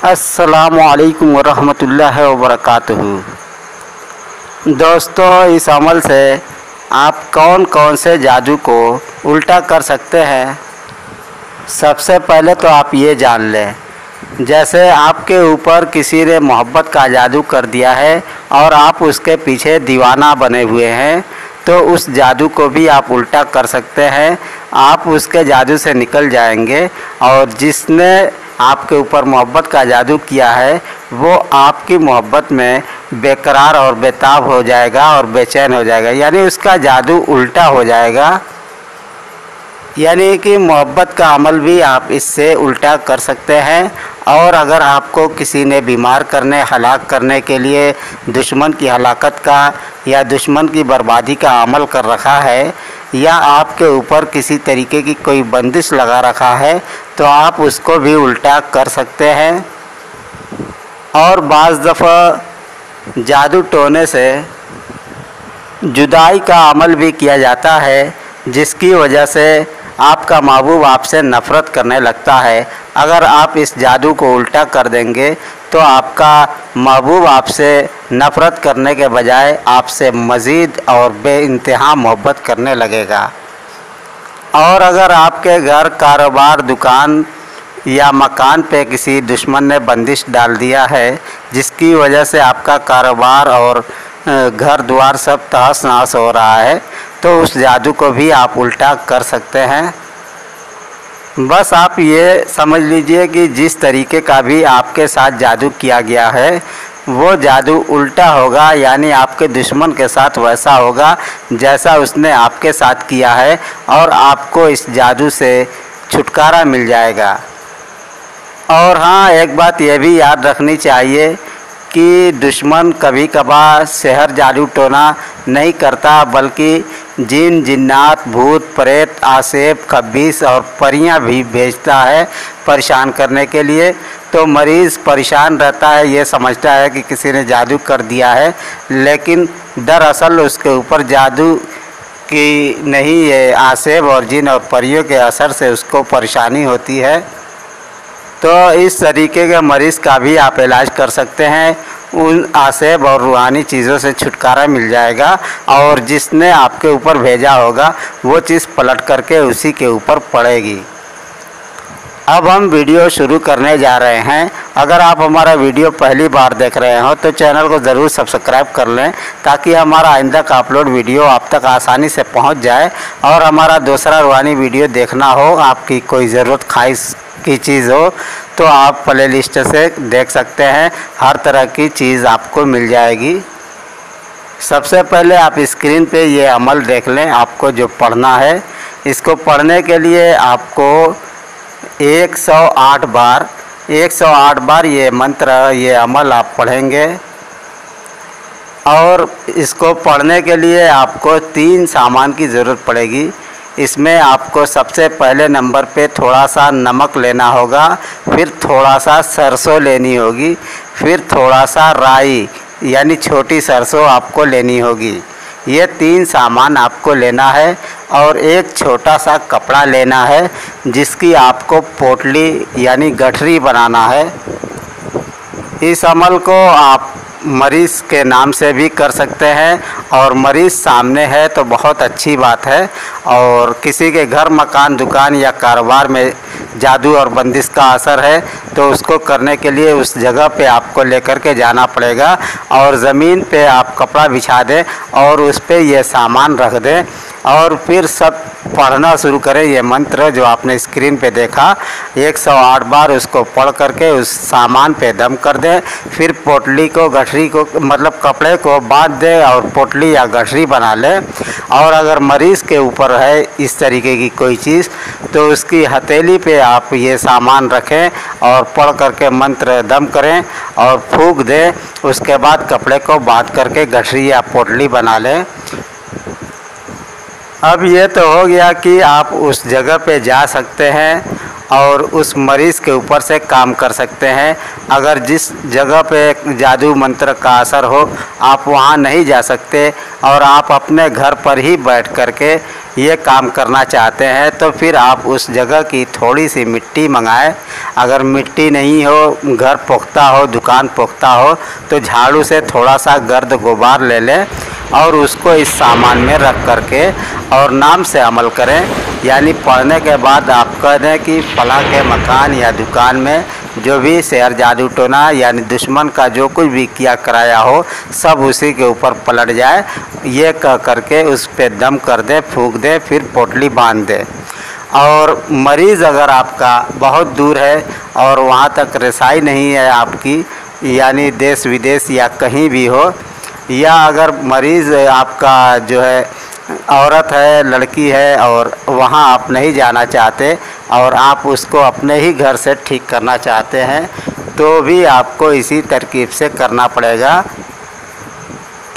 अस्सलामुअलैकुम वरहमतुल्लाहि वबरकातुहू। दोस्तों, इस अमल से आप कौन कौन से जादू को उल्टा कर सकते हैं। सबसे पहले तो आप ये जान लें, जैसे आपके ऊपर किसी ने मोहब्बत का जादू कर दिया है और आप उसके पीछे दीवाना बने हुए हैं, तो उस जादू को भी आप उल्टा कर सकते हैं। आप उसके जादू से निकल जाएंगे और जिसने आपके ऊपर मोहब्बत का जादू किया है वो आपकी मोहब्बत में बेकरार और बेताब हो जाएगा और बेचैन हो जाएगा, यानी उसका जादू उल्टा हो जाएगा। यानी कि मोहब्बत का अमल भी आप इससे उल्टा कर सकते हैं। और अगर आपको किसी ने बीमार करने, हलाक करने के लिए दुश्मन की हलाकत का या दुश्मन की बर्बादी का अमल कर रखा है, या आपके ऊपर किसी तरीके की कोई बंदिश लगा रखा है, तो आप उसको भी उल्टा कर सकते हैं। और बाज़ दफ़ा जादू टोने से जुदाई का अमल भी किया जाता है, जिसकी वजह से आपका महबूब आपसे नफ़रत करने लगता है। अगर आप इस जादू को उल्टा कर देंगे तो आपका महबूब आपसे नफ़रत करने के बजाय आपसे मज़ीद और बेइंतहा मोहब्बत करने लगेगा। और अगर आपके घर, कारोबार, दुकान या मकान पे किसी दुश्मन ने बंदिश डाल दिया है, जिसकी वजह से आपका कारोबार और घर द्वार सब तहस नहस हो रहा है, तो उस जादू को भी आप उल्टा कर सकते हैं। बस आप ये समझ लीजिए कि जिस तरीके का भी आपके साथ जादू किया गया है वो जादू उल्टा होगा, यानी आपके दुश्मन के साथ वैसा होगा जैसा उसने आपके साथ किया है, और आपको इस जादू से छुटकारा मिल जाएगा। और हाँ, एक बात ये भी याद रखनी चाहिए कि दुश्मन कभी कभार सेहर जादू टोना नहीं करता, बल्कि जिन, जिन्नात, भूत, प्रेत, आसेब, खब्बीस और परियां भी भेजता है परेशान करने के लिए। तो मरीज़ परेशान रहता है, ये समझता है कि किसी ने जादू कर दिया है, लेकिन दरअसल उसके ऊपर जादू की नहीं, ये आसेब और जिन और परियों के असर से उसको परेशानी होती है। तो इस तरीके के मरीज़ का भी आप इलाज कर सकते हैं। उन आसेब और रूहानी चीज़ों से छुटकारा मिल जाएगा, और जिसने आपके ऊपर भेजा होगा वो चीज़ पलट करके उसी के ऊपर पड़ेगी। अब हम वीडियो शुरू करने जा रहे हैं। अगर आप हमारा वीडियो पहली बार देख रहे हो तो चैनल को ज़रूर सब्सक्राइब कर लें, ताकि हमारा आइंदा का अपलोड वीडियो आप तक आसानी से पहुंच जाए। और हमारा दूसरा रूहानी वीडियो देखना हो, आपकी कोई ज़रूरत ख्वाहिश की चीज़ हो, तो आप प्ले लिस्ट से देख सकते हैं। हर तरह की चीज़ आपको मिल जाएगी। सबसे पहले आप स्क्रीन पे ये अमल देख लें, आपको जो पढ़ना है। इसको पढ़ने के लिए आपको 108 बार ये मंत्र, ये अमल आप पढ़ेंगे। और इसको पढ़ने के लिए आपको 3 सामान की ज़रूरत पड़ेगी। इसमें आपको सबसे पहले नंबर पे थोड़ा सा नमक लेना होगा, फिर थोड़ा सा सरसों लेनी होगी, फिर थोड़ा सा राई यानी छोटी सरसों आपको लेनी होगी। ये 3 सामान आपको लेना है। और एक छोटा सा कपड़ा लेना है, जिसकी आपको पोटली यानी गठरी बनाना है। इस अमल को आप मरीज़ के नाम से भी कर सकते हैं, और मरीज़ सामने है तो बहुत अच्छी बात है। और किसी के घर, मकान, दुकान या कारोबार में जादू और बंदिश का असर है, तो उसको करने के लिए उस जगह पे आपको लेकर के जाना पड़ेगा, और ज़मीन पे आप कपड़ा बिछा दें और उस पे ये सामान रख दें, और फिर सब पढ़ना शुरू करें। ये मंत्र जो आपने स्क्रीन पे देखा 108 बार उसको पढ़ करके उस सामान पे दम कर दें। फिर पोटली को, गठरी को, मतलब कपड़े को बांध दें और पोटली या गठरी बना लें। और अगर मरीज़ के ऊपर है इस तरीके की कोई चीज़, तो उसकी हथेली पे आप ये सामान रखें और पढ़ करके मंत्र दम करें और फूंक दें। उसके बाद कपड़े को बांध करके गठरी या पोटली बना लें। अब ये तो हो गया कि आप उस जगह पे जा सकते हैं और उस मरीज़ के ऊपर से काम कर सकते हैं। अगर जिस जगह पे जादू मंत्र का असर हो, आप वहाँ नहीं जा सकते और आप अपने घर पर ही बैठ कर के ये काम करना चाहते हैं तो फिर आप उस जगह की थोड़ी सी मिट्टी मंगाएं। अगर मिट्टी नहीं हो, घर पुख्ता हो, दुकान पुख्ता हो, तो झाड़ू से थोड़ा सा गर्द गुबार ले लें और उसको इस सामान में रख करके और नाम से अमल करें। यानी पढ़ने के बाद आप कह दें कि फलां के मकान या दुकान में जो भी सेहर जादू टोना यानी दुश्मन का जो कुछ भी किया कराया हो सब उसी के ऊपर पलट जाए। ये कह करके उस पे दम कर दे, फूंक दे, फिर पोटली बांध दे। और मरीज़ अगर आपका बहुत दूर है और वहाँ तक रसाई नहीं है आपकी, यानी देश विदेश या कहीं भी हो, या अगर मरीज़ आपका जो है औरत है, लड़की है और वहाँ आप नहीं जाना चाहते और आप उसको अपने ही घर से ठीक करना चाहते हैं, तो भी आपको इसी तरकीब से करना पड़ेगा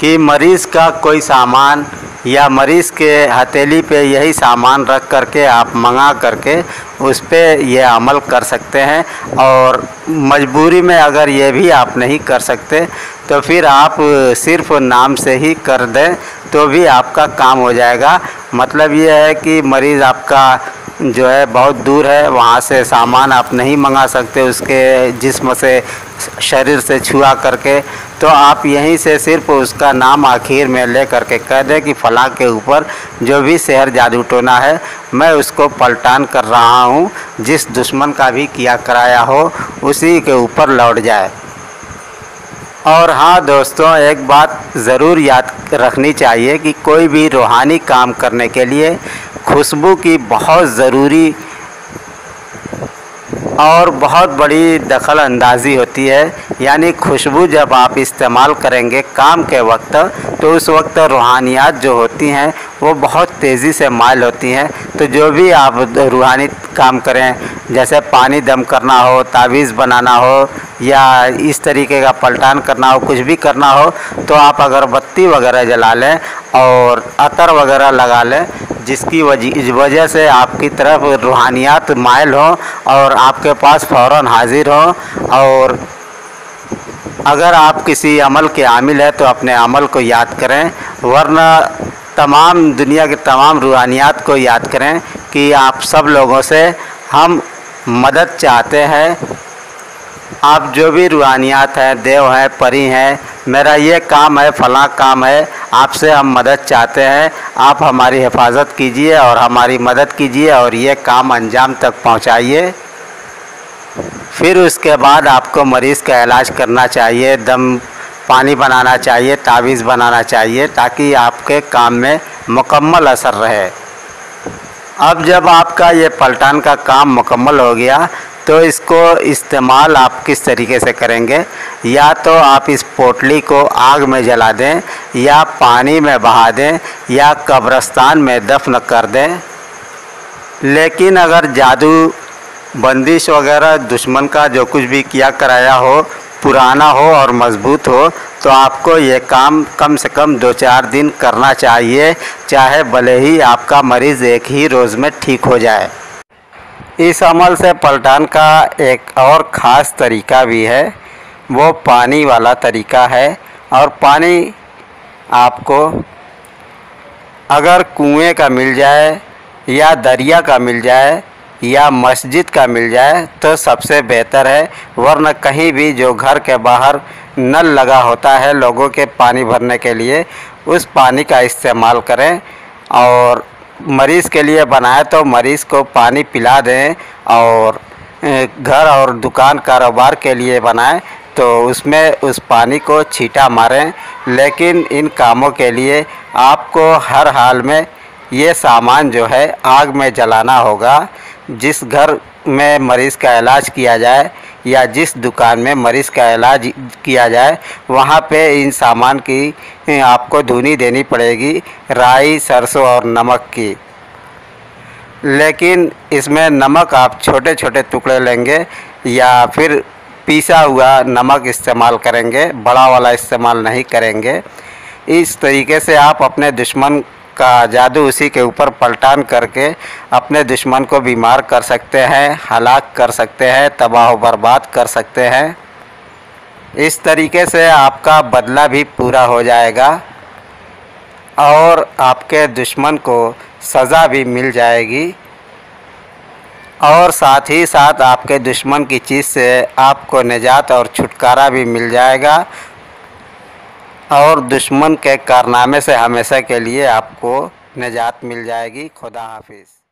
कि मरीज़ का कोई सामान या मरीज़ के हथेली पे यही सामान रख करके आप मंगा करके उस पे ये अमल कर सकते हैं। और मजबूरी में अगर ये भी आप नहीं कर सकते तो फिर आप सिर्फ नाम से ही कर दें तो भी आपका काम हो जाएगा। मतलब ये है कि मरीज़ आपका जो है बहुत दूर है, वहाँ से सामान आप नहीं मंगा सकते उसके जिस्म से, शरीर से छुआ करके, तो आप यहीं से सिर्फ उसका नाम आखिर में ले करके कह दें कि फ़लाँ के ऊपर जो भी सेहर जादू टोना है मैं उसको पलटान कर रहा हूँ, जिस दुश्मन का भी किया कराया हो उसी के ऊपर लौट जाए। और हाँ दोस्तों, एक बात ज़रूर याद रखनी चाहिए कि कोई भी रूहानी काम करने के लिए खुशबू की बहुत ज़रूरी और बहुत बड़ी दखल अंदाज़ी होती है। यानी खुशबू जब आप इस्तेमाल करेंगे काम के वक्त, तो उस वक्त रूहानियात जो होती हैं वो बहुत तेज़ी से माइल होती हैं। तो जो भी आप रूहानी काम करें, जैसे पानी दम करना हो, तावीज़ बनाना हो या इस तरीके का पलटान करना हो, कुछ भी करना हो, तो आप अगरबत्ती वगैरह जला लें और अतर वगैरह लगा लें, जिसकी वजह से आपकी तरफ रूहानियात माइल हो और आपके पास फ़ौरन हाजिर हो। और अगर आप किसी अमल के आमिल हैं तो अपने अमल को याद करें, वरना तमाम दुनिया के तमाम रूहानियात को याद करें कि आप सब लोगों से हम मदद चाहते हैं। आप जो भी रूहानियात हैं, देव हैं, परी हैं, मेरा ये काम है, फ़लाँ काम है, आपसे हम मदद चाहते हैं, आप हमारी हिफाजत कीजिए और हमारी मदद कीजिए और ये काम अंजाम तक पहुंचाइए। फिर उसके बाद आपको मरीज़ का इलाज करना चाहिए, दम पानी बनाना चाहिए, तावीज़ बनाना चाहिए, ताकि आपके काम में मुकम्मल असर रहे। अब जब आपका ये पलटान का काम मुकम्मल हो गया तो इसको इस्तेमाल आप किस तरीके से करेंगे? या तो आप इस पोटली को आग में जला दें या पानी में बहा दें या कब्रिस्तान में दफन कर दें। लेकिन अगर जादू बंदिश वगैरह दुश्मन का जो कुछ भी किया कराया हो पुराना हो और मज़बूत हो, तो आपको ये काम कम से कम 2-4 दिन करना चाहिए, चाहे भले ही आपका मरीज़ एक ही रोज़ में ठीक हो जाए। इस अमल से पलटान का एक और ख़ास तरीका भी है, वो पानी वाला तरीका है। और पानी आपको अगर कुएं का मिल जाए या दरिया का मिल जाए या मस्जिद का मिल जाए तो सबसे बेहतर है, वरना कहीं भी जो घर के बाहर नल लगा होता है लोगों के पानी भरने के लिए, उस पानी का इस्तेमाल करें। और मरीज़ के लिए बनाए तो मरीज़ को पानी पिला दें, और घर और दुकान कारोबार के लिए बनाएं तो उसमें उस पानी को छींटा मारें। लेकिन इन कामों के लिए आपको हर हाल में ये सामान जो है आग में जलाना होगा। जिस घर में मरीज़ का इलाज किया जाए या जिस दुकान में मरीज़ का इलाज किया जाए, वहाँ पे इन सामान की आपको धुनी देनी पड़ेगी, राई, सरसों और नमक की। लेकिन इसमें नमक आप छोटे छोटे टुकड़े लेंगे या फिर पीसा हुआ नमक इस्तेमाल करेंगे, बड़ा वाला इस्तेमाल नहीं करेंगे। इस तरीके से आप अपने दुश्मन का जादू उसी के ऊपर पलटान करके अपने दुश्मन को बीमार कर सकते हैं, हलाक कर सकते हैं, तबाह व बर्बाद कर सकते हैं। इस तरीके से आपका बदला भी पूरा हो जाएगा। और आपके दुश्मन को सज़ा भी मिल जाएगी और साथ ही साथ आपके दुश्मन की चीज़ से आपको निजात और छुटकारा भी मिल जाएगा और दुश्मन के कारनामे से हमेशा के लिए आपको निजात मिल जाएगी। खुदा हाफिज़।